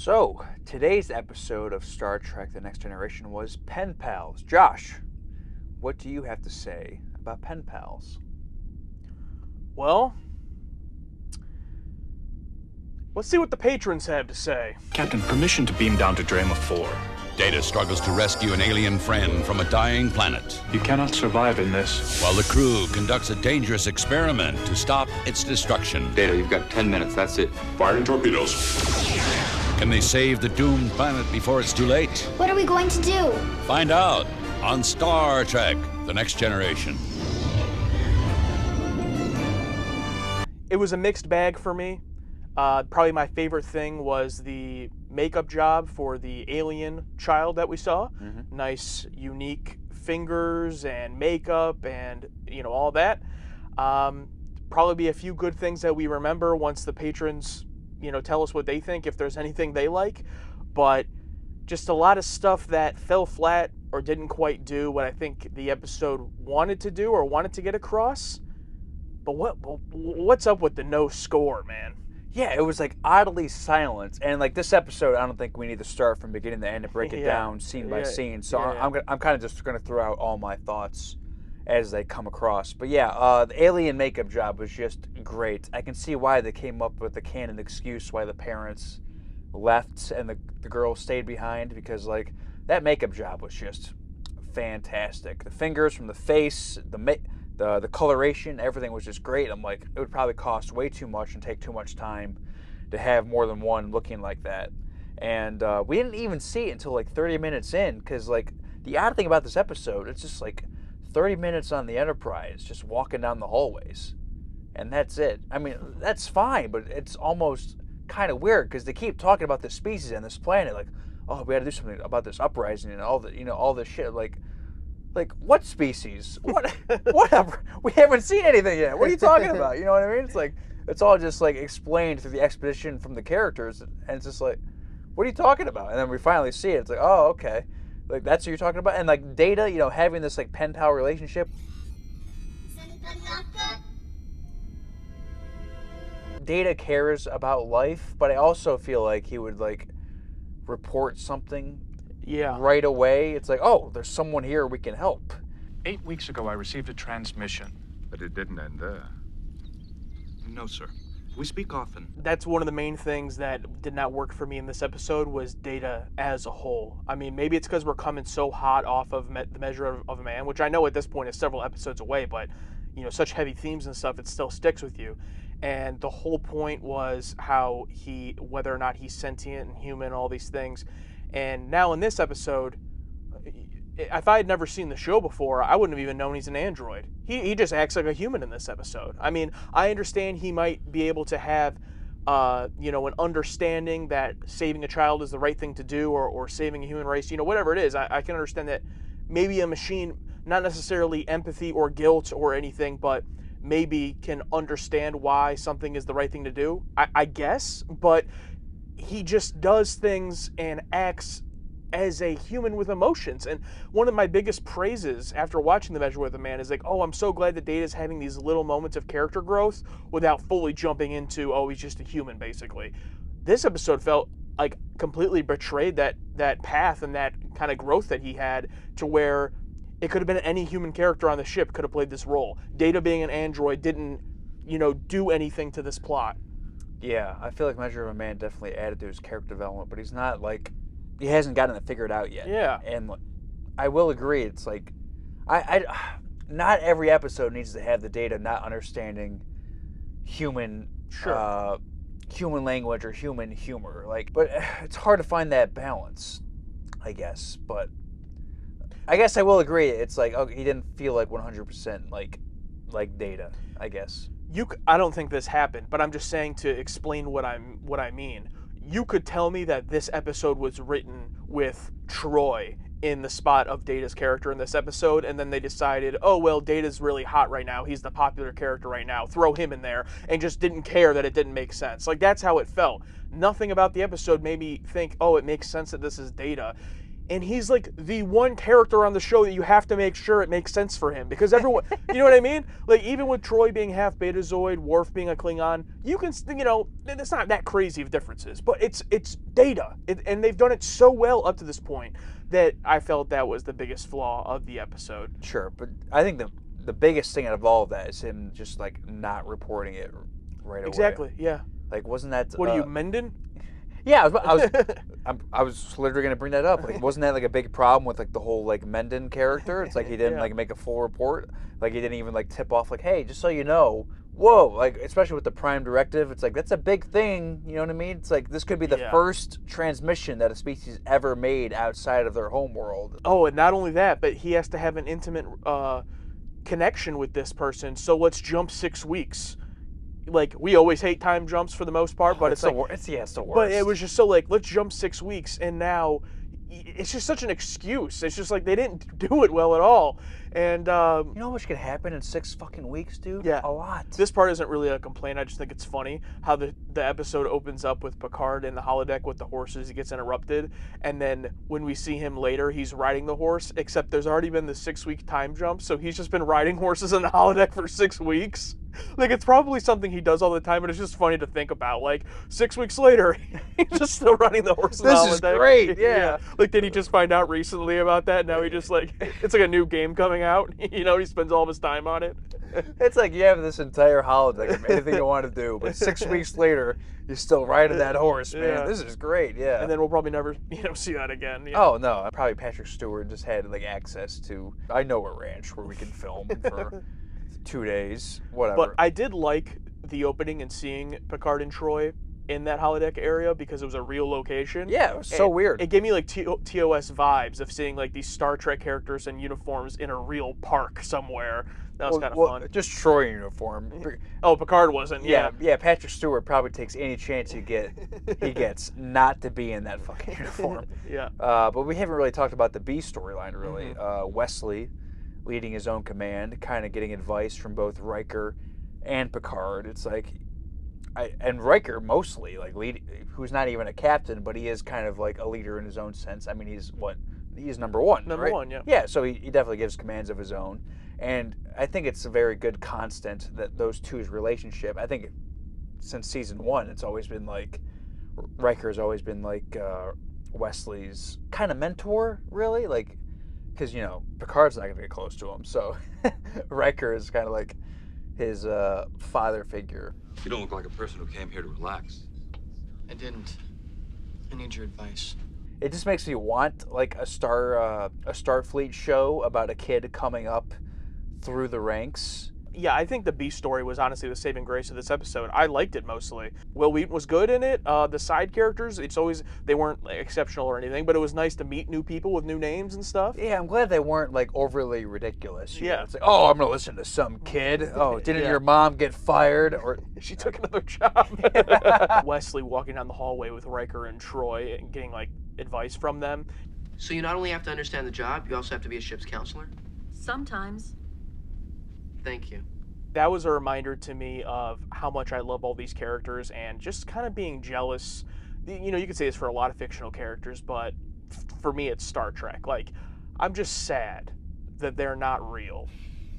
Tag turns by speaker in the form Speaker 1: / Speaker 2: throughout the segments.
Speaker 1: So, today's episode of Star Trek The Next Generation was Pen Pals. Josh, what do you have to say about Pen Pals?
Speaker 2: Well, let's see what the patrons have to say.
Speaker 3: Captain, permission to beam down to Drema 4.
Speaker 4: Data struggles to rescue an alien friend from a dying planet,
Speaker 3: You cannot survive in this.
Speaker 4: while the crew conducts a dangerous experiment to stop its destruction.
Speaker 5: Data, you've got 10 minutes, that's it.
Speaker 6: Firing torpedoes.
Speaker 4: Can they save the doomed planet before it's too late?
Speaker 7: What are we going to do?
Speaker 4: Find out on Star Trek The Next Generation.
Speaker 2: It was a mixed bag for me. Probably my favorite thing was the makeup job for the alien child that we saw. Nice, unique fingers and makeup and, all that. Probably be a few good things that we remember once the patrons, tell us what they think, if there's anything they like. But just a lot of stuff that fell flat or didn't quite do what I think the episode wanted to do or wanted to get across. But what's up with the no score, man?
Speaker 1: Yeah, it was like oddly silent, and like this episode, I don't think we need to start from beginning to end and break it down scene by scene. So I'm kind of just going to throw out all my thoughts as they come across. But yeah, the alien makeup job was just great. I can see why they came up with the canon excuse why the parents left and the girl stayed behind, because like that makeup job was just fantastic. The fingers from the face, the coloration, everything was just great. I'm like, it would probably cost way too much and take too much time to have more than one looking like that. And we didn't even see it until like 30 minutes in, because like the odd thing about this episode, it's just like 30 minutes on the Enterprise, just walking down the hallways. And that's it. I mean, that's fine, but it's almost kind of weird because they keep talking about this species and this planet, like, oh, we got to do something about this uprising and all the, all this shit. Like what species? What? Whatever. We haven't seen anything yet. What are you talking about? You know what I mean? It's like it's all just like explained through the exposition from the characters, and it's just like, what are you talking about? And then we finally see it. It's like, oh, okay, like that's what you're talking about. And like Data, having this like pen pal relationship. Data cares about life, but I also feel like he would like report something right away. It's like, oh, there's someone here, we can help.
Speaker 3: 8 weeks ago, I received a transmission.
Speaker 6: But it didn't end there.
Speaker 8: No, sir. We speak often.
Speaker 2: That's one of the main things that did not work for me in this episode was Data as a whole. I mean, maybe it's because we're coming so hot off of The Measure of a Man, which I know at this point is several episodes away, but, such heavy themes and stuff, it still sticks with you. And the whole point was whether or not he's sentient and human, all these things. And now in this episode, if I had never seen the show before, I wouldn't have even known he's an android. He just acts like a human in this episode. I mean, I understand he might be able to have, an understanding that saving a child is the right thing to do, or saving a human race, whatever it is. I can understand that maybe a machine, not necessarily empathy or guilt or anything, but maybe can understand why something is the right thing to do. I guess, but he just does things and acts as a human with emotions. And one of my biggest praises after watching The Measure with a Man is like, oh, I'm so glad that Data's having these little moments of character growth without fully jumping into, oh, he's just a human, basically. This episode felt like completely betrayed that path and that kind of growth that he had, to where it could have been any human character on the ship could have played this role. Data being an android didn't, do anything to this plot.
Speaker 1: Yeah, I feel like Measure of a Man definitely added to his character development, but he's not like, he hasn't gotten it figured out yet.
Speaker 2: Yeah.
Speaker 1: And I will agree, it's like, not every episode needs to have the Data not understanding human, human language or human humor. Like, but it's hard to find that balance, I guess. But I guess I will agree, it's like, he didn't feel like 100% like Data, I guess.
Speaker 2: I don't think this happened, but I'm just saying to explain what I mean. You could tell me that this episode was written with Troy in the spot of Data's character in this episode, and then they decided, oh, well, Data's really hot right now, he's the popular character right now, throw him in there, and just didn't care that it didn't make sense. Like, that's how it felt. Nothing about the episode made me think, oh, it makes sense that this is Data. and he's like the one character on the show that you have to make sure it makes sense for him, because everyone, you know what I mean? Like, even with Troy being half Betazoid, Worf being a Klingon, you can, you know, it's not that crazy of differences, but it's Data, and they've done it so well up to this point that I felt that was the biggest flaw of the episode.
Speaker 1: Sure, but I think the biggest thing out of all of that is him just like not reporting it right away.
Speaker 2: Exactly, yeah.
Speaker 1: Like, wasn't that?
Speaker 2: What are you, Menden?
Speaker 1: Yeah, I was literally gonna bring that up. Like, wasn't that like a big problem with like the whole like Menden character? It's like he didn't like make a full report. Like, he didn't even like tip off like, hey, just so you know, whoa, like especially with the Prime Directive, it's like that's a big thing. You know what I mean? It's like this could be the first transmission that a species ever made outside of their home world.
Speaker 2: Oh, and not only that, but he has to have an intimate connection with this person. So let's jump 6 weeks. Like, we always hate time jumps for the most part, but it's like,
Speaker 1: it's the worst.
Speaker 2: But it was just so like, let's jump 6 weeks, and now it's just such an excuse. It's just like they didn't do it well at all. And
Speaker 1: you know how much could happen in 6 fucking weeks, dude?
Speaker 2: Yeah,
Speaker 1: a lot.
Speaker 2: This part isn't really a complaint. I just think it's funny how the episode opens up with Picard in the holodeck with the horses. He gets interrupted, and then when we see him later, he's riding the horse. Except there's already been the 6-week time jump, so he's just been riding horses in the holodeck for 6 weeks. Like, it's probably something he does all the time, but it's just funny to think about. Like, 6 weeks later, he's just still riding the horse.
Speaker 1: This is great. Yeah.
Speaker 2: Like, did he just find out recently about that? Now he just like, it's like a new game coming out. You know, he spends all of his time on it.
Speaker 1: It's like you have this entire holodeck of anything you want to do, but 6 weeks later, you're still riding that horse, man.
Speaker 2: Yeah.
Speaker 1: This is great, yeah.
Speaker 2: And then we'll probably never, see that again.
Speaker 1: Oh, no. Probably Patrick Stewart just had, like, access to, I know a ranch where we can film for 2 days, whatever.
Speaker 2: But I did like the opening and seeing Picard and Troy in that holodeck area because it was a real location.
Speaker 1: Yeah, it was so weird.
Speaker 2: It gave me like TOS vibes of seeing like these Star Trek characters in uniforms in a real park somewhere. That was kind of fun.
Speaker 1: Just Troy in uniform.
Speaker 2: Oh, Picard wasn't. Yeah.
Speaker 1: Patrick Stewart probably takes any chance he gets not to be in that fucking uniform.
Speaker 2: Yeah.
Speaker 1: But we haven't really talked about the B storyline really. Wesley leading his own command, kind of getting advice from both Riker and Picard. It's like, and Riker mostly, like, who's not even a captain, but he is kind of like a leader in his own sense. I mean, he's number one.
Speaker 2: Number one, yeah.
Speaker 1: Yeah, so he definitely gives commands of his own. And I think it's a very good constant that those two's relationship, I think since season 1, it's always been like, Riker's always been like Wesley's kind of mentor, really. Like, because, Picard's not going to get close to him. So Riker is kind of like his father figure.
Speaker 5: You don't look like a person who came here to relax.
Speaker 7: I didn't. I need your advice.
Speaker 1: It just makes me want like a Starfleet show about a kid coming up through the ranks.
Speaker 2: Yeah, I think the B story was honestly the saving grace of this episode. I liked it mostly. Will Wheaton was good in it. The side characters, they weren't like, exceptional or anything, but it was nice to meet new people with new names and stuff.
Speaker 1: Yeah, I'm glad they weren't like overly ridiculous.
Speaker 2: Yeah.
Speaker 1: It's like, oh, I'm gonna listen to some kid. Oh, didn't your mom get fired? Or
Speaker 2: she took another job. Wesley walking down the hallway with Riker and Troy and getting like advice from them.
Speaker 7: So you not only have to understand the job, you also have to be a ship's counselor?
Speaker 9: Sometimes.
Speaker 7: Thank you.
Speaker 2: That was a reminder to me of how much I love all these characters and just kind of being jealous. You could say this for a lot of fictional characters, but for me it's Star Trek. Like, I'm just sad that they're not real.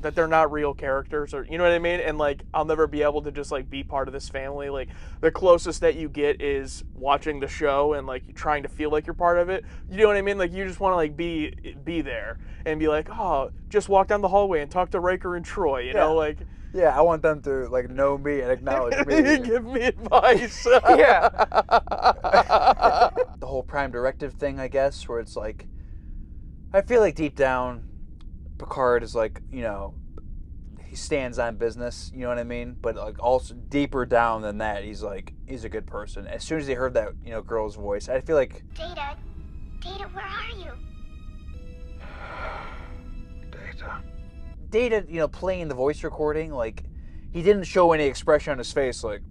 Speaker 2: That they're not real characters, or you know what I mean? And like, I'll never be able to just like be part of this family. Like, the closest that you get is watching the show and like trying to feel like you're part of it. You know what I mean? Like, you just want to like be there and be like, oh, just walk down the hallway and talk to Riker and Troy. You know, like.
Speaker 1: Yeah, I want them to like know me and acknowledge me.
Speaker 2: Give me advice.
Speaker 1: Yeah. The whole Prime Directive thing, I guess, where it's like, I feel like deep down, Picard is like, he stands on business, you know what I mean? But like also deeper down than that, he's a good person. As soon as he heard that, girl's voice, I feel like,
Speaker 10: Data, where are you?
Speaker 1: Data, playing the voice recording, like, he didn't show any expression on his face, like.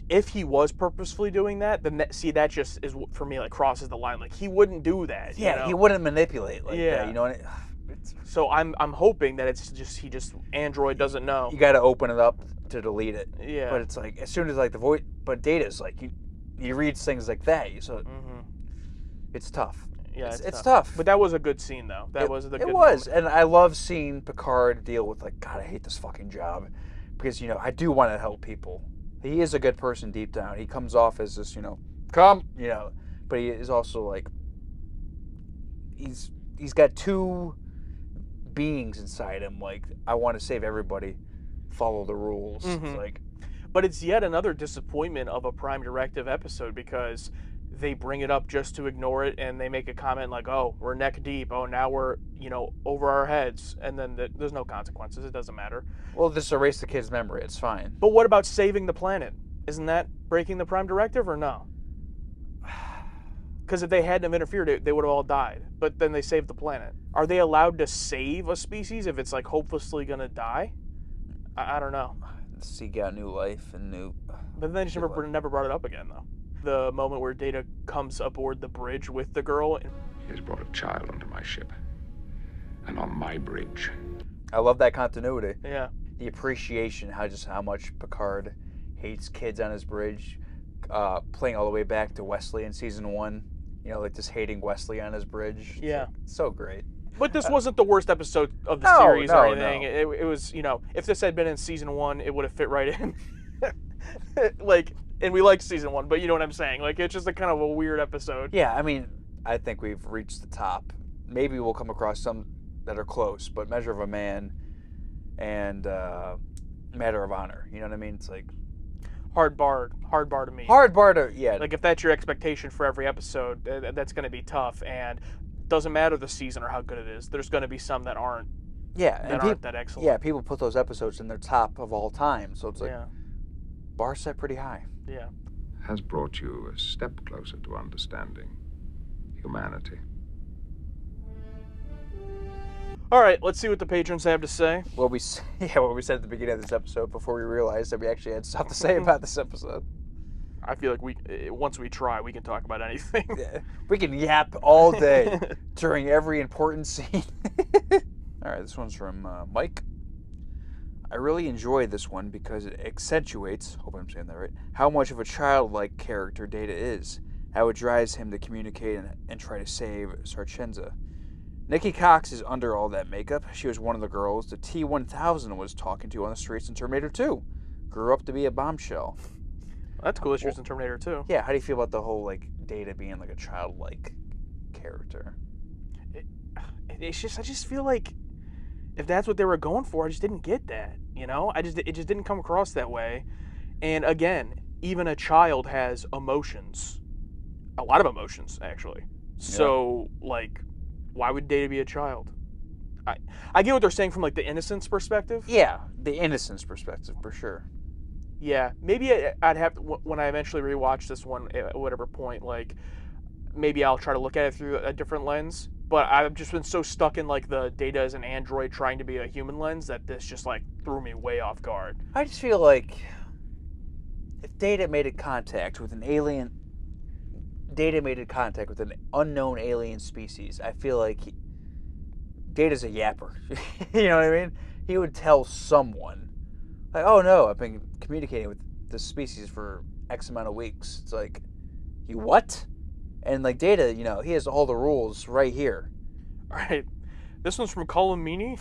Speaker 2: If he was purposefully doing that, then that just is, for me, like, crosses the line. Like, he wouldn't do that.
Speaker 1: Yeah, he wouldn't manipulate like that, you know.
Speaker 2: So I'm hoping that it's just Android doesn't know.
Speaker 1: You got to open it up to delete it.
Speaker 2: Yeah.
Speaker 1: But it's like, as soon as like the voice, but Data's like, he reads things like that, so it's tough.
Speaker 2: Yeah,
Speaker 1: it's tough.
Speaker 2: But that was a good scene, though. That was the good
Speaker 1: It was,
Speaker 2: moment.
Speaker 1: and I love seeing Picard deal with like, God, I hate this fucking job, because I do want to help people. He is a good person deep down. He comes off as this, but he is also like, he's got two beings inside him. Like, I want to save everybody, follow the rules.
Speaker 2: Mm-hmm.
Speaker 1: It's like,
Speaker 2: but it's yet another disappointment of a Prime Directive episode because they bring it up just to ignore it, and they make a comment like, "Oh, we're neck deep. Oh, now we're over our heads," and then there's no consequences. It doesn't matter.
Speaker 1: well, just erase the kid's memory. It's fine.
Speaker 2: But what about saving the planet? Isn't that breaking the Prime Directive or no? Because if they hadn't have interfered, they would have all died. But then they saved the planet. Are they allowed to save a species if it's like hopelessly gonna die? I don't know.
Speaker 1: He got new life and new.
Speaker 2: But then they never brought it up again, though. The moment where Data comes aboard the bridge with the girl.
Speaker 6: He has brought a child onto my ship. And on my bridge.
Speaker 1: I love that continuity.
Speaker 2: Yeah.
Speaker 1: The appreciation, how much Picard hates kids on his bridge, playing all the way back to Wesley in season 1. Like just hating Wesley on his bridge.
Speaker 2: Yeah.
Speaker 1: So great.
Speaker 2: But this wasn't the worst episode of the series or anything.
Speaker 1: No.
Speaker 2: It was, if this had been in season 1, it would have fit right in. And we liked season 1, but you know what I'm saying? Like, it's just a kind of a weird episode.
Speaker 1: Yeah, I mean, I think we've reached the top. Maybe we'll come across some that are close, but Measure of a Man and Matter of Honor, you know what I mean? It's like
Speaker 2: hard bar to me.
Speaker 1: Hard bar to, yeah.
Speaker 2: Like, if that's your expectation for every episode, that's going to be tough. And doesn't matter the season or how good it is. There's going to be some that aren't. Aren't that excellent.
Speaker 1: Yeah, people put those episodes in their top of all time, so it's like bar set pretty high.
Speaker 2: Yeah.
Speaker 6: Has brought you a step closer to understanding humanity.
Speaker 2: All right, let's see what the patrons have to say.
Speaker 1: What we said at the beginning of this episode before we realized that we actually had stuff to say about this episode.
Speaker 2: I feel like once we try, we can talk about anything.
Speaker 1: Yeah, we can yap all day during every important scene. All right, this one's from Mike. I really enjoyed this one because it accentuates, hope I'm saying that right, how much of a childlike character Data is, how it drives him to communicate and try to save Sarchenza. Nikki Cox is under all that makeup. She was one of the girls the T-1000 was talking to on the streets in Terminator 2. Grew up to be a bombshell.
Speaker 2: That's cool that she was in Terminator 2.
Speaker 1: Yeah, how do you feel about the whole, like, Data being, like, a childlike character?
Speaker 2: I just feel like if that's what they were going for, I just didn't get that, it just didn't come across that way. And again, even a child has emotions. A lot of emotions, actually. So, like, why would Data be a child? I get what they're saying from, like, the innocence perspective.
Speaker 1: Yeah, the innocence perspective, for sure.
Speaker 2: Yeah, maybe I'd have to, when I eventually rewatch this one at whatever point, like, maybe I'll try to look at it through a different lens. But I've just been so stuck in, like, the Data as an android trying to be a human lens that this just, like, threw me way off guard.
Speaker 1: I just feel like if Data made a contact with an alien, Data made a contact with an unknown alien species, I feel like Data's a yapper. You know what I mean? He would tell someone, like, oh no, I've been communicating with this species for X amount of weeks. It's like, you what? And like Data, he has all the rules right here.
Speaker 2: All right. This one's from Colin Meaney.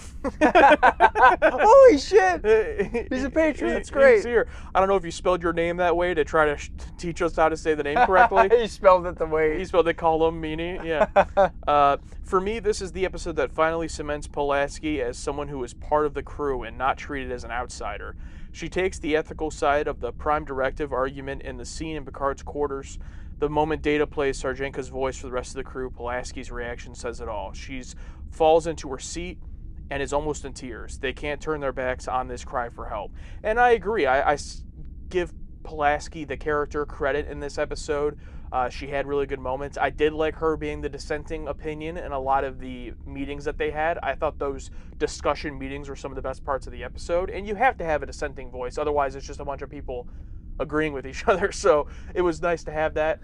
Speaker 1: Holy shit! He's a patron. That's great.
Speaker 2: He's here. I don't know if you spelled your name that way to try to teach us how to say the name correctly.
Speaker 1: He spelled it the way.
Speaker 2: He spelled it Colin Meaney. Yeah. For me, this is the episode that finally cements Pulaski as someone who is part of the crew and not treated as an outsider. She takes the ethical side of the Prime Directive argument in the scene in Picard's quarters. The moment Data plays Sarjenka's voice for the rest of the crew, Pulaski's reaction says it all. She falls into her seat and is almost in tears. They can't turn their backs on this cry for help. And I agree. I give Pulaski, the character, credit in this episode. She had really good moments. I did like her being the dissenting opinion in a lot of the meetings that they had. I thought those discussion meetings were some of the best parts of the episode. And you have to have a dissenting voice. Otherwise, it's just a bunch of people agreeing with each other. So it was nice to have that.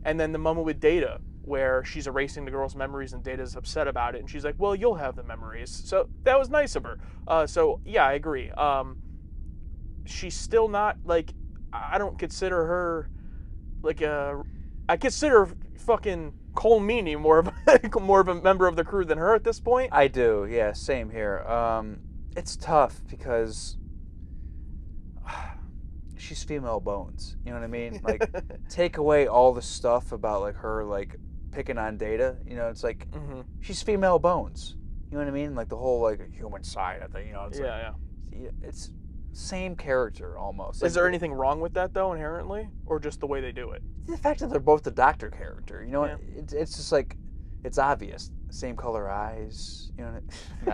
Speaker 2: And then the moment with Data, where she's erasing the girl's memories and Data's upset about it. And she's like, well, you'll have the memories. So that was nice of her. So yeah, I agree. She's still not, like, I don't consider her like I consider fucking Cole Meany more of a member of the crew than her at this point.
Speaker 1: I do, yeah, same here. It's tough because she's female bones. You know what I mean? Like, take away all the stuff about like her like picking on Data. You know, it's like she's female bones. You know what I mean? Like the whole like human side of it. You know, it's it's same character almost.
Speaker 2: Is there anything wrong with that though inherently, or just the way they do it?
Speaker 1: The fact that they're both the Doctor character. You know, it's just like it's obvious. Same color eyes. You know, you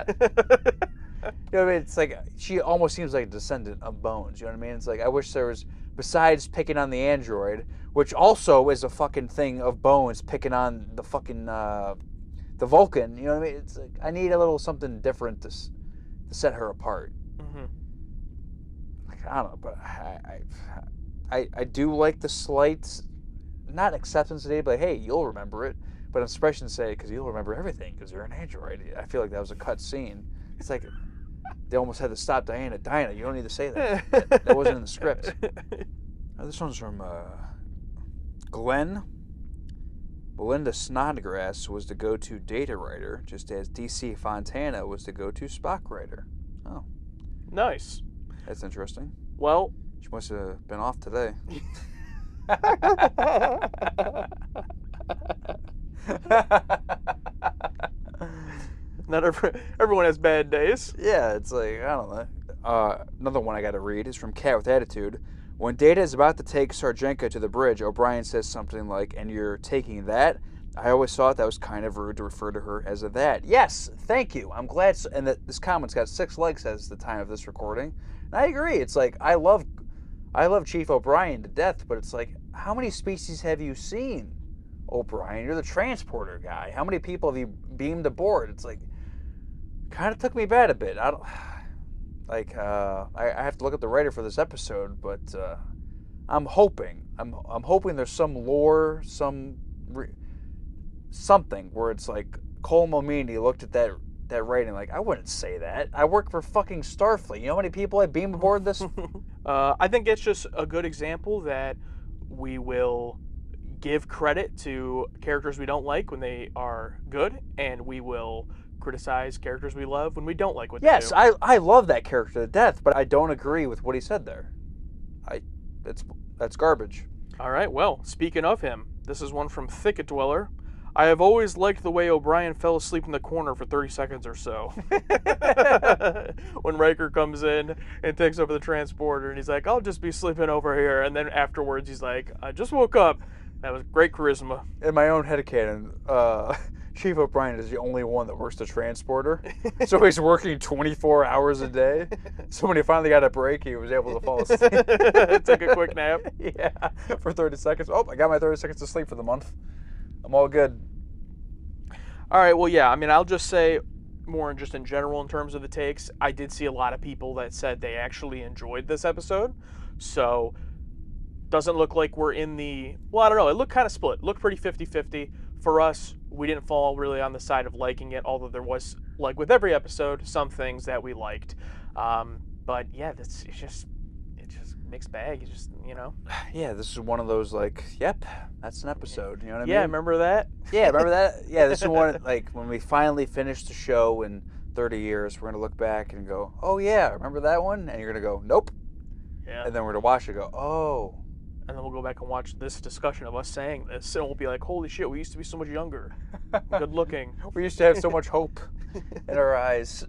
Speaker 1: know what I mean? It's like she almost seems like a descendant of Bones. You know what I mean? It's like I wish there was, besides picking on the android, which also is a fucking thing of Bones picking on the fucking the Vulcan. You know what I mean? It's like I need a little something different to set her apart. Like, I don't know, but I do like the slight, not acceptance today, but hey, you'll remember it. But expressions say because you'll remember everything because you're an android. I feel like that was a cut scene. It's like they almost had to stop Diana. Diana, you don't need to say that. That wasn't in the script. Now, this one's from Glenn. Belinda Snodgrass was the go-to Data writer, just as DC Fontana was the go-to Spock writer. Oh.
Speaker 2: Nice.
Speaker 1: That's interesting.
Speaker 2: Well,
Speaker 1: she must have been off today.
Speaker 2: Not everyone has bad days.
Speaker 1: Yeah, it's like, I don't know. Another one I got to read is from Cat with Attitude. When Data is about to take Sarjenka to the bridge, O'Brien says something like, "And you're taking that?" I always thought that was kind of rude to refer to her as a that. Yes, thank you. I'm glad. And that this comment's got 6 likes as the time of this recording. And I agree. It's like, I love Chief O'Brien to death, but it's like, how many species have you seen, O'Brien? You're the transporter guy. How many people have you beamed aboard? It's like, kind of took me back a bit. I don't... Like, I have to look up the writer for this episode, but I'm hoping there's some lore, something where it's like Cole Meany looked at that writing like, I wouldn't say that. I work for fucking Starfleet. You know how many people I beam aboard this?
Speaker 2: I think it's just a good example that we will give credit to characters we don't like when they are good, and we will criticize characters we love when we don't like what they do.
Speaker 1: Yes, I love that character to death, but I don't agree with what he said there. That's garbage.
Speaker 2: All right, well, speaking of him, this is one from Thicket Dweller. I have always liked the way O'Brien fell asleep in the corner for 30 seconds or so. When Riker comes in and takes over the transporter, and he's like, I'll just be sleeping over here. And then afterwards, he's like, I just woke up. That was great charisma.
Speaker 1: In my own headcanon, Chief O'Brien is the only one that works the transporter. So he's working 24 hours a day. So when he finally got a break, he was able to fall asleep.
Speaker 2: Take a quick nap.
Speaker 1: Yeah, for 30 seconds. Oh, I got my 30 seconds of sleep for the month. I'm all good.
Speaker 2: All right, well, yeah, I mean, I'll just say more just in general in terms of the takes. I did see a lot of people that said they actually enjoyed this episode. So doesn't look like we're in the, well, I don't know, it looked kind of split. It looked pretty 50-50. For us, we didn't fall really on the side of liking it, although there was, like with every episode, some things that we liked. But yeah, it's just mixed bag. It's just, you know.
Speaker 1: Yeah, this is one of those like, yep, that's an episode. You know what I mean?
Speaker 2: Yeah, remember that?
Speaker 1: Yeah, remember that? Yeah, this is one, like, when we finally finish the show in 30 years, we're going to look back and go, oh yeah, remember that one? And you're going to go, nope.
Speaker 2: Yeah.
Speaker 1: And then we're going to watch it and go, oh.
Speaker 2: And then we'll go back and watch this discussion of us saying this, and we'll be like, holy shit, we used to be so much younger. Good looking.
Speaker 1: We used to have so much hope in our eyes.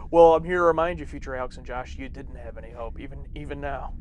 Speaker 2: Well, I'm here to remind you, future Alex and Josh, you didn't have any hope, even now.